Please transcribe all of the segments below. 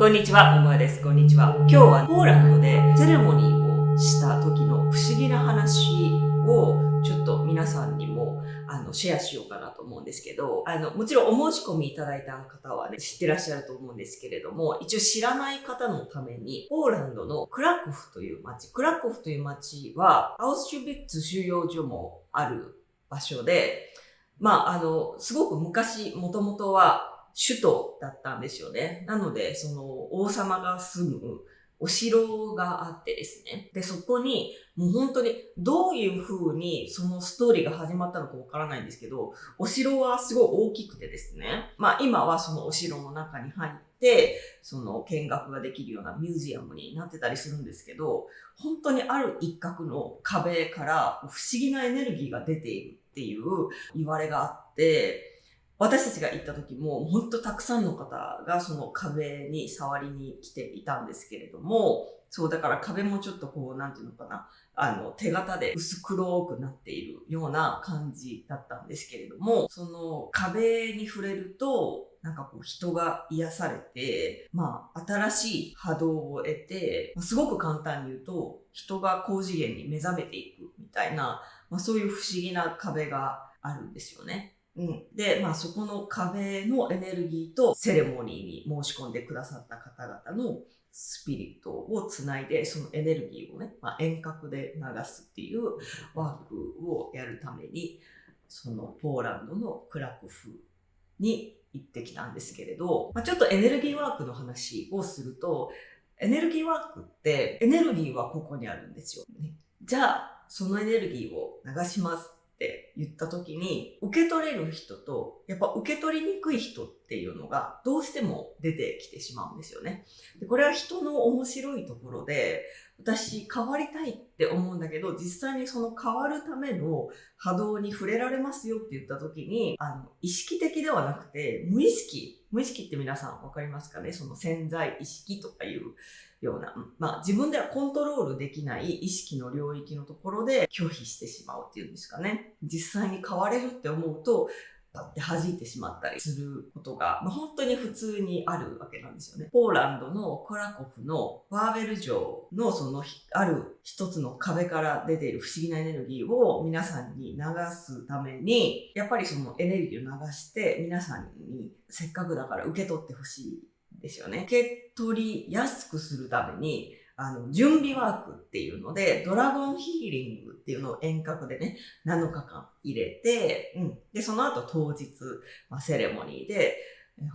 こんにちは、桃屋です。こんにちは。今日はポーランドでセレモニーをした時の不思議な話をちょっと皆さんにもシェアしようかなと思うんですけど、もちろんお申し込みいただいた方はね、知ってらっしゃると思うんですけれども、一応知らない方のために、ポーランドのクラクフという町は、アウシュビッツ収容所もある場所で、すごく昔、もともとは首都だったんですよね。なので、その王様が住むお城があってですね。で、そこに、もう本当にどういう風にそのストーリーが始まったのかわからないんですけど、お城はすごい大きくてですね。今はそのお城の中に入って、その見学ができるようなミュージアムになってたりするんですけど、本当にある一角の壁から不思議なエネルギーが出ているっていう言われがあって、私たちが行った時も本当たくさんの方がその壁に触りに来ていたんですけれども、そうだから壁もちょっとこうなんていうのかな、手形で薄黒くなっているような感じだったんですけれども、その壁に触れるとなんかこう人が癒されて、新しい波動を得て、すごく簡単に言うと人が高次元に目覚めていくみたいな、そういう不思議な壁があるんですよね。で、そこの壁のエネルギーとセレモニーに申し込んでくださった方々のスピリットをつないで、そのエネルギーをね、遠隔で流すっていうワークをやるために、そのポーランドのクラクフに行ってきたんですけれど、ちょっとエネルギーワークの話をすると、エネルギーワークってエネルギーはここにあるんですよね。じゃあ、そのエネルギーを流しますって言った時に、受け取れる人と、やっぱ受け取りにくい人っていうのがどうしても出てきてしまうんですよね。で、これは人の面白いところで、私変わりたいって思うんだけど、実際にその変わるための波動に触れられますよって言った時に、意識的ではなくて、無意識って皆さんわかりますかね？その潜在意識とかいうような、自分ではコントロールできない意識の領域のところで拒否してしまうっていうんですかね。実際に変われるって思うと、だって弾いてしまったりすることが、本当に普通にあるわけなんですよね。ポーランドのクラコフのワーベル城のそのある一つの壁から出ている不思議なエネルギーを皆さんに流すために、やっぱりそのエネルギーを流して皆さんにせっかくだから受け取ってほしいですよね。受け取りやすくするために、準備ワークっていうので、ドラゴンヒーリングっていうのを遠隔でね、7日間入れて、で、その後当日、セレモニーで、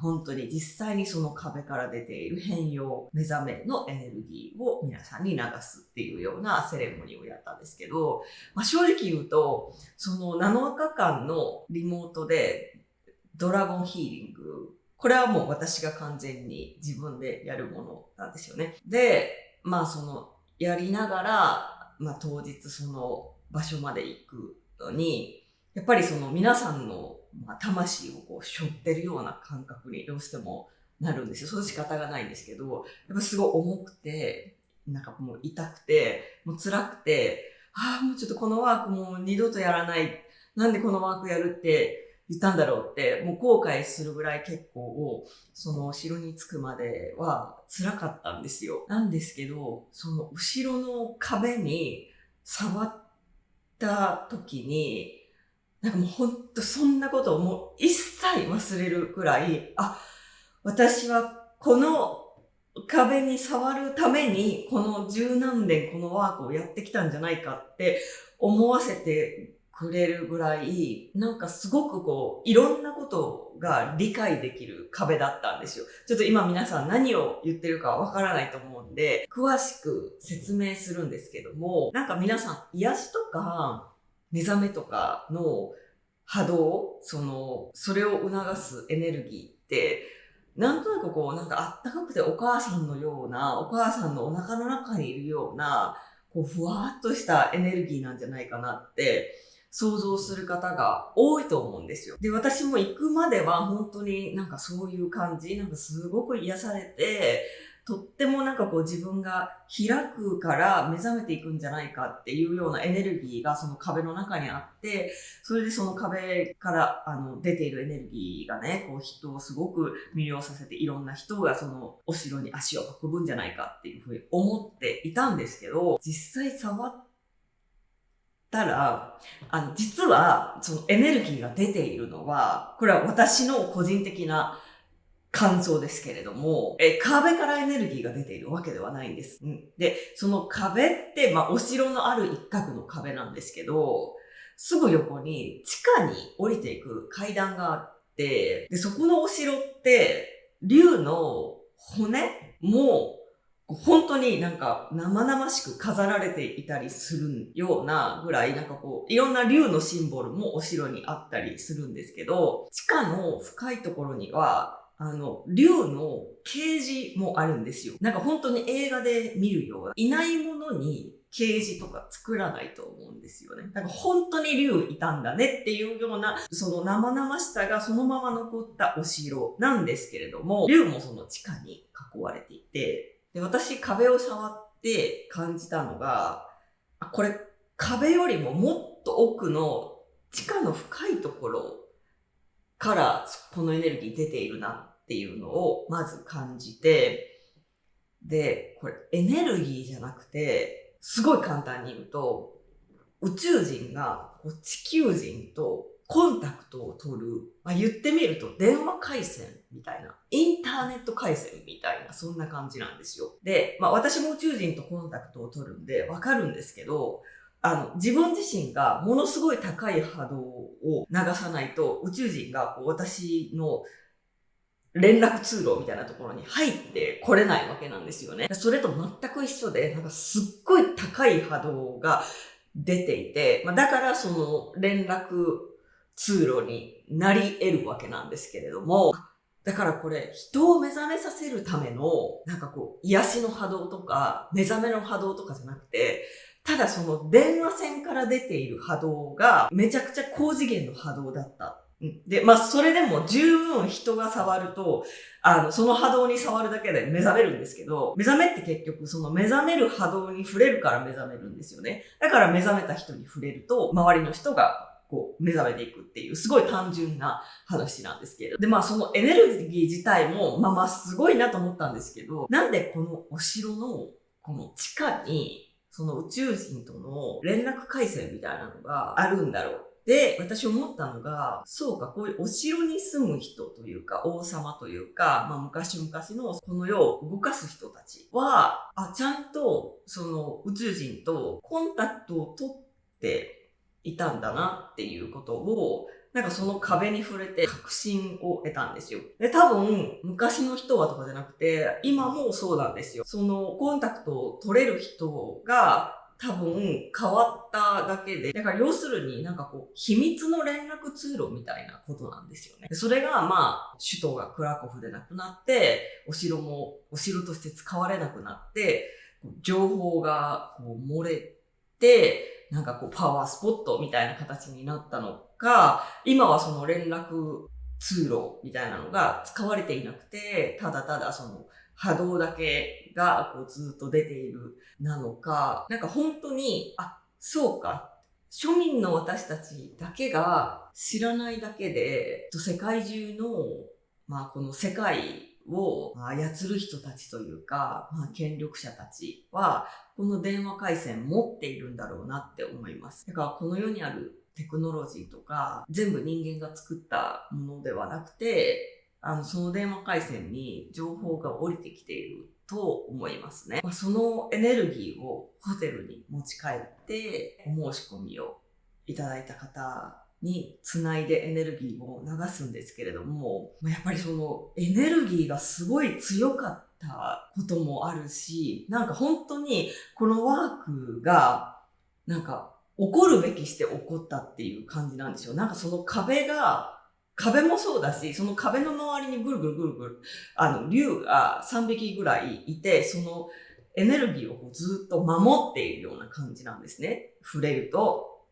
本当に実際にその壁から出ている変容、目覚めのエネルギーを皆さんに流すっていうようなセレモニーをやったんですけど、正直言うと、その7日間のリモートでドラゴンヒーリング、これはもう私が完全に自分でやるものなんですよね。で、やりながら、当日その場所まで行くのに、やっぱりその皆さんの、魂をこう背負ってるような感覚にどうしてもなるんですよ。その仕方がないんですけど、やっぱすごい重くて、なんかもう痛くて、もう辛くて、もうちょっとこのワークもう二度とやらない。なんでこのワークやるって言ったんだろうって、もう後悔するぐらい結構、その城に着くまでは辛かったんですよ。なんですけど、その後ろの壁に触った時に、なんかもうほんとそんなことをもう一切忘れるくらい、私はこの壁に触るためにこの十何年このワークをやってきたんじゃないかって思わせてくれるぐらい、なんかすごくいろんなことが理解できる壁だったんですよ。ちょっと今皆さん何を言ってるかわからないと思うんで、詳しく説明するんですけども、なんか皆さん癒しとか目覚めとかの波動、それを促すエネルギーって、なんとなくなんかあったかくてお母さんのような、お母さんのお腹の中にいるような、ふわーっとしたエネルギーなんじゃないかなって、想像する方が多いと思うんですよ。で、私も行くまでは本当になんかそういう感じ、なんかすごく癒されて、とってもなんかこう自分が開くから目覚めていくんじゃないかっていうようなエネルギーがその壁の中にあって、それでその壁から出ているエネルギーがね、こう人をすごく魅了させて、いろんな人がそのお城に足を運ぶんじゃないかっていうふうに思っていたんですけど、実際触ったら、実はそのエネルギーが出ているのは、これは私の個人的な感想ですけれども、壁からエネルギーが出ているわけではないんです。で、その壁って、お城のある一角の壁なんですけど、すぐ横に地下に降りていく階段があって、で、そこのお城って、竜の骨も、本当になんか生々しく飾られていたりするようなぐらい、なんかこう、いろんな竜のシンボルもお城にあったりするんですけど、地下の深いところには、竜のケージもあるんですよ。なんか本当に映画で見るような、いないものにケージとか作らないと思うんですよね。なんか本当に竜いたんだねっていうような、その生々しさがそのまま残ったお城なんですけれども、竜もその地下に囲われていて、で、私壁を触って感じたのが、これ壁よりももっと奥の地下の深いところからこのエネルギー出ているなっていうのをまず感じて、で、これエネルギーじゃなくて、すごい簡単に言うと、宇宙人が地球人とコンタクトを取る、言ってみると電話回線みたいな、インターネット回線みたいな、そんな感じなんですよ。で、私も宇宙人とコンタクトを取るんでわかるんですけど、自分自身がものすごい高い波動を流さないと、宇宙人が私の連絡通路みたいなところに入ってこれないわけなんですよね。それと全く一緒で、なんかすっごい高い波動が出ていて、だからその連絡通路になり得るわけなんですけれども、だからこれ人を目覚めさせるためのなんかこう癒しの波動とか目覚めの波動とかじゃなくて、ただその電話線から出ている波動がめちゃくちゃ高次元の波動だった。で、それでも十分人が触ると、その波動に触るだけで目覚めるんですけど、目覚めって結局その目覚める波動に触れるから目覚めるんですよね。だから目覚めた人に触れると、周りの人がこう目覚めていくっていう、すごい単純な話なんですけど。で、そのエネルギー自体も、すごいなと思ったんですけど、なんでこのお城のこの地下に、その宇宙人との連絡回線みたいなのがあるんだろう。で、私思ったのが、そうか、こういうお城に住む人というか、王様というか、昔々のこの世を動かす人たちは、ちゃんとその宇宙人とコンタクトを取っていたんだなっていうことを、なんかその壁に触れて確信を得たんですよ。で、多分、昔の人はとかじゃなくて、今もそうなんですよ。そのコンタクトを取れる人が、多分変わっただけで、だから要するになんかこう秘密の連絡通路みたいなことなんですよね。それが首都がクラコフでなくなって、お城もお城として使われなくなって、情報がこう漏れて、なんかこうパワースポットみたいな形になったのか、今はその連絡通路みたいなのが使われていなくて、ただただその波動だけがこうずっと出ているなのか、なんか本当に、そうか、庶民の私たちだけが知らないだけで、世界中の、この世界を操る人たちというか、権力者たちは、この電話回線持っているんだろうなって思います。だからこの世にあるテクノロジーとか、全部人間が作ったものではなくて、その電話回線に情報が降りてきていると思いますね。そのエネルギーをホテルに持ち帰ってお申し込みをいただいた方につないでエネルギーを流すんですけれども、やっぱりそのエネルギーがすごい強かったこともあるし、なんか本当にこのワークがなんか起こるべきして起こったっていう感じなんですよ。なんかその壁もそうだし、その壁の周りにぐるぐるぐるぐる、竜が3匹ぐらいいて、そのエネルギーをずっと守っているような感じなんですね。触れると。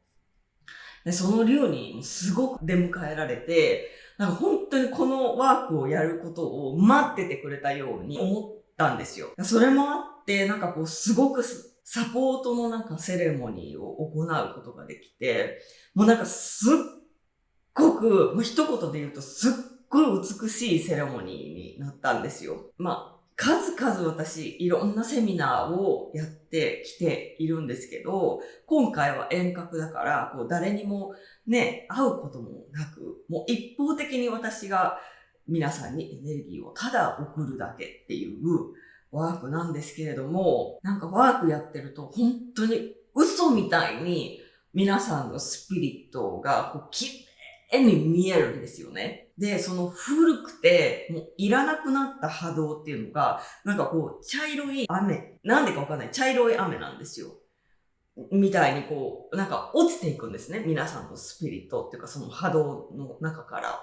で、その寮にすごく出迎えられて、なんか本当にこのワークをやることを待っててくれたように思ったんですよ。それもあって、なんかこうすごくサポートのなんかセレモニーを行うことができて、もうなんかすっごく、もう一言で言うとすっごい美しいセレモニーになったんですよ。数々私いろんなセミナーをやってきているんですけど、今回は遠隔だから、こう誰にもね、会うこともなく、もう一方的に私が皆さんにエネルギーをただ送るだけっていうワークなんですけれども、なんかワークやってると本当に嘘みたいに皆さんのスピリットがこう綺麗に見えるんですよね。で、その古くてもういらなくなった波動っていうのが、なんかこう茶色い雨、なんでかわかんない茶色い雨なんですよ。みたいにこう、なんか落ちていくんですね。皆さんのスピリットっていうかその波動の中から。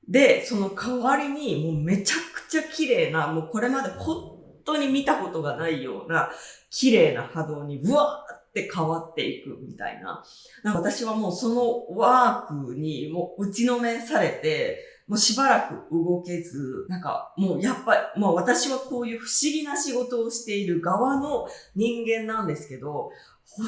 で、その代わりにもうめちゃくちゃ綺麗な、もうこれまで本当に見たことがないような綺麗な波動にブワーって変わっていくみたいな。なんか私はもうそのワークにもう打ちのめされて、もうしばらく動けず、なんかもうやっぱり、もう私はこういう不思議な仕事をしている側の人間なんですけど、本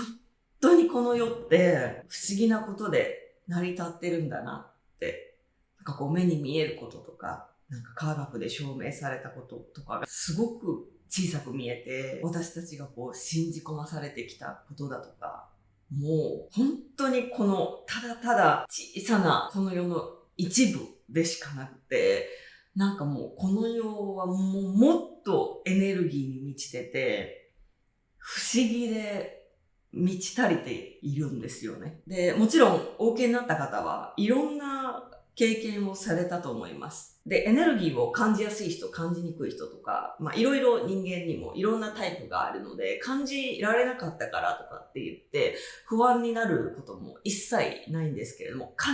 当にこの世って不思議なことで成り立ってるんだなって、なんかこう目に見えることとか、なんか科学で証明されたこととかがすごく小さく見えて、私たちがこう信じ込まされてきたことだとか、もう本当にこのただただ小さなこの世の一部でしかなくて、なんかもうこの世はもうもっとエネルギーに満ちてて、不思議で満ち足りているんですよね。で、もちろんお受けになった方はいろんな経験をされたと思います。で、エネルギーを感じやすい人、感じにくい人とか、いろいろ人間にもいろんなタイプがあるので、感じられなかったからとかって言って不安になることも一切ないんですけれども、必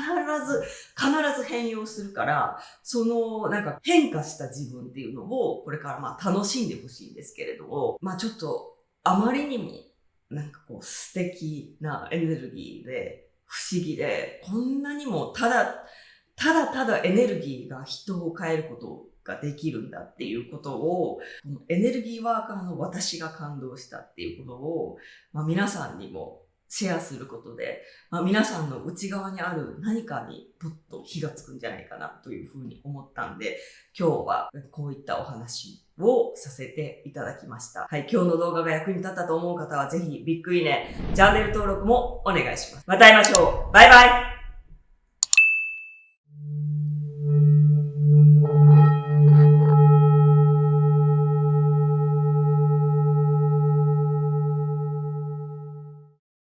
ず変容するから、そのなんか変化した自分っていうのをこれから楽しんでほしいんですけれども、ちょっとあまりにもなんかこう素敵なエネルギーで不思議で、こんなにもただエネルギーが人を変えることができるんだっていうことを、このエネルギーワーカーの私が感動したっていうことを、皆さんにもシェアすることで、皆さんの内側にある何かにポッと火がつくんじゃないかなというふうに思ったんで、今日はこういったお話をさせていただきました。はい、今日の動画が役に立ったと思う方はぜひビッグいいね、チャンネル登録もお願いします。また会いましょう。バイバイ。